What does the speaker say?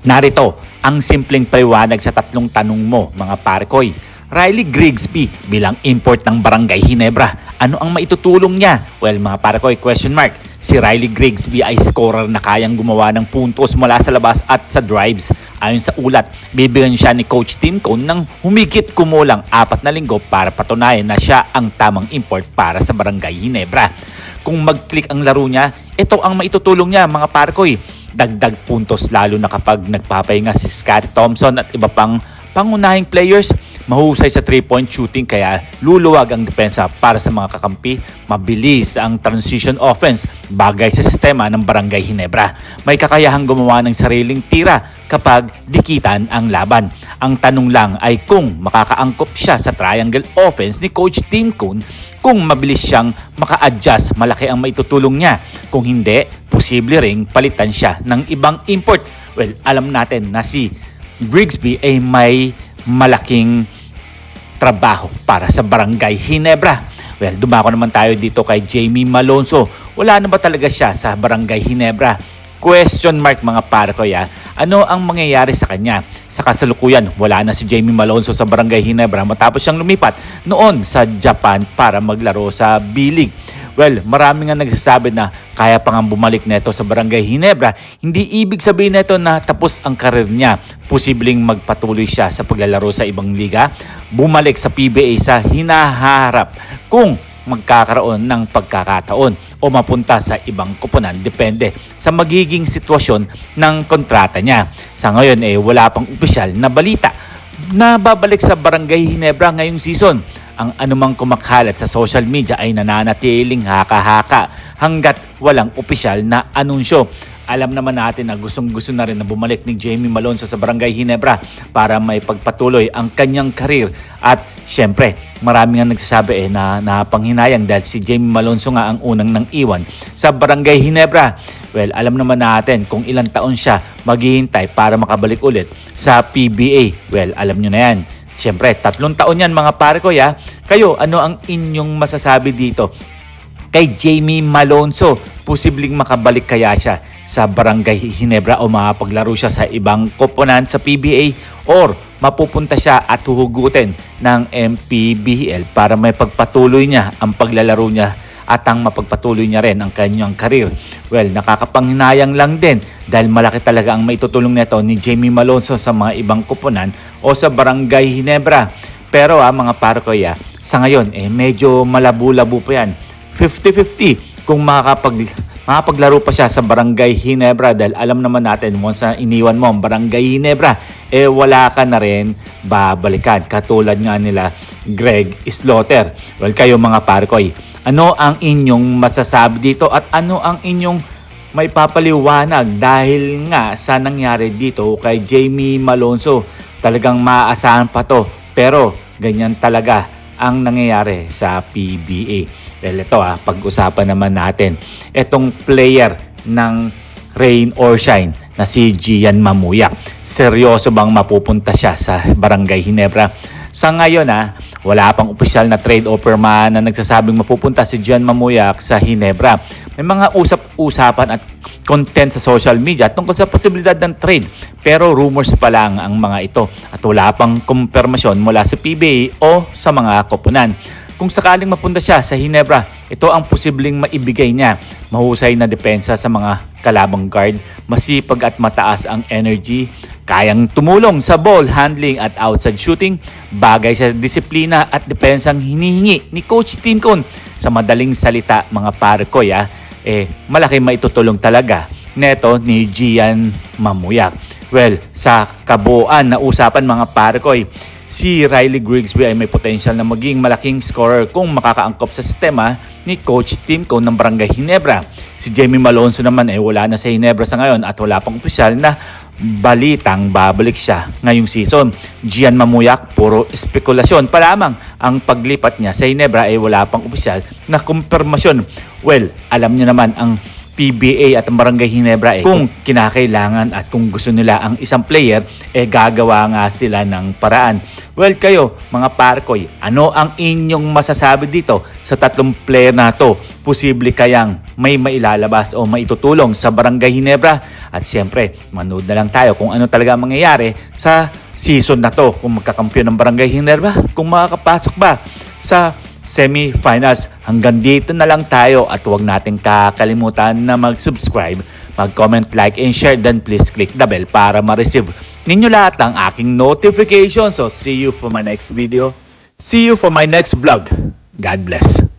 Narito ang simpleng paliwanag sa tatlong tanong mo, mga parkoy. Riley Grigsby bilang import ng Barangay Ginebra. Ano ang maitutulong niya? Well, mga parkoy, question mark. Si Riley Grigsby ay scorer na kayang gumawa ng puntos mula sa labas at sa drives. Ayon sa ulat, bibigyan siya ni Coach Tim Cone ng humigit kumulang 4 na linggo para patunayan na siya ang tamang import para sa Barangay Ginebra. Kung mag-click ang laro niya, ito ang maitutulong niya, mga parkoy. Dagdag puntos lalo na kapag nagpapahinga si Scott Thompson at iba pang pangunahing players. Mahusay sa 3-point shooting kaya luluwag ang depensa para sa mga kakampi. Mabilis ang transition offense bagay sa sistema ng Barangay Ginebra. May kakayahang gumawa ng sariling tira kapag dikitan ang laban. Ang tanong lang ay kung makakaangkop siya sa triangle offense ni Coach Tim Cone. Kung mabilis siyang maka-adjust, malaki ang maitutulong niya. Kung hindi, posible ring palitan siya ng ibang import. Well, alam natin na si Grigsby ay may malaking trabaho para sa Barangay Ginebra. Well, dumako naman tayo dito kay Jamie Malonzo. Wala na ba talaga siya sa Barangay Ginebra? Question mark, mga parkoy. Ano ang mangyayari sa kanya? Sa kasalukuyan, wala na si Jamie Malonzo sa Barangay Ginebra matapos siyang lumipat noon sa Japan para maglaro sa B-League. Well, marami nga nagsasabi na kaya pa nga bumalik neto sa Barangay Ginebra. Hindi ibig sabihin neto na tapos ang karir niya. Posibleng magpatuloy siya sa paglalaro sa ibang liga. Bumalik sa PBA sa hinaharap kung magkakaroon ng pagkakataon o mapunta sa ibang koponan, depende sa magiging sitwasyon ng kontrata niya. Sa ngayon wala pang opisyal na balita na babalik sa Barangay Ginebra ngayong season. Ang anumang kumakalat sa social media ay nananatiling haka-haka hanggat walang opisyal na anunsyo. Alam naman natin na gustong-gusto na rin na bumalik ni Jamie Malonzo sa Barangay Ginebra para may pagpatuloy ang kanyang karir. At syempre, marami nga nagsasabi na napanghinayang dahil si Jamie Malonzo nga ang unang nang iwan sa Barangay Ginebra. Well, alam naman natin kung ilang taon siya maghihintay para makabalik ulit sa PBA. Well, alam nyo na yan. Siyempre, 3 taon yan, mga parkoy. Kayo, ano ang inyong masasabi dito kay Jamie Malonzo? Posibleng makabalik kaya siya sa Barangay Ginebra o mapaglaro siya sa ibang koponan sa PBA or mapupunta siya at huhugutin ng MPBL para may pagpatuloy niya ang paglalaro niya at ang mapagpatuloy niya rin ang kanyang karir. Well, nakakapanghinayang lang din dahil malaki talaga ang maitutulong nito ni Jamie Malonzo sa mga ibang koponan o sa Barangay Ginebra. Pero mga parkoy, sa ngayon medyo malabo-labo pa yan. 50-50 kung makapaglaro pa siya sa Barangay Ginebra dahil alam naman natin once na iniwan mo ang Barangay Ginebra wala ka na rin babalikan, katulad nga nila Greg Slaughter. Well, kayo, mga parkoy, ano ang inyong masasabi dito at ano ang inyong may papaliwanag dahil nga sa nangyari dito kay Jamie Malonzo? Talagang maaasahan pa to, pero ganyan talaga ang nangyayari sa PBA. Well, ito pag-usapan naman natin itong player ng Rain or Shine na si Gian Mamuyak. Seryoso bang mapupunta siya sa Barangay Ginebra? Sa ngayon wala pang opisyal na trade offer man na nagsasabing mapupunta si Gian Mamuyak sa Ginebra. May mga usap-usapan at content sa social media tungkol sa posibilidad ng trade, pero rumors pa lang ang mga ito at wala pang kumpirmasyon mula sa PBA o sa mga koponan. Kung sakaling mapunta siya sa Ginebra, ito ang posibleng maibigay niya. Mahusay na depensa sa mga kalabang guard, masipag at mataas ang energy, kayang tumulong sa ball handling at outside shooting, bagay sa disiplina at depensang hinihingi ni Coach Tim Cone. Sa madaling salita, mga parkoy, malaki maitutulong talaga neto ni Gian Mamuyak. Well, sa kabuuan na usapan, mga parkoy, si Riley Grigsby ay may potential na maging malaking scorer kung makakaangkop sa sistema ni Coach Tim Cone ng Barangay Ginebra. Si Jamie Malonzo naman wala na sa Ginebra sa ngayon at wala pang opisyal na balitang babalik siya ngayong season. Gian Mamuyak, puro espekulasyon pa lamang ang paglipat niya sa Ginebra wala pang opisyal na kumpirmasyon. Well, alam niyo naman ang PBA at ang Barangay Ginebra kung kinakailangan at kung gusto nila ang isang player, gagawa nga sila ng paraan. Well, kayo mga Parkoy, ano ang inyong masasabi dito sa tatlong player na to? Posible kayang may mailalabas o maitutulong sa Barangay Ginebra? At siyempre, manood na lang tayo kung ano talaga ang mangyayari sa season na to. Kung magkakampiyon ng Barangay Ginebra, kung makakapasok ba sa semi-finals. Hanggang dito na lang tayo at huwag natin kakalimutan na mag-subscribe, mag-comment, like, and share. Then please click the bell para ma-receive ninyo lahat ng aking notifications. So see you for my next video. See you for my next vlog. God bless.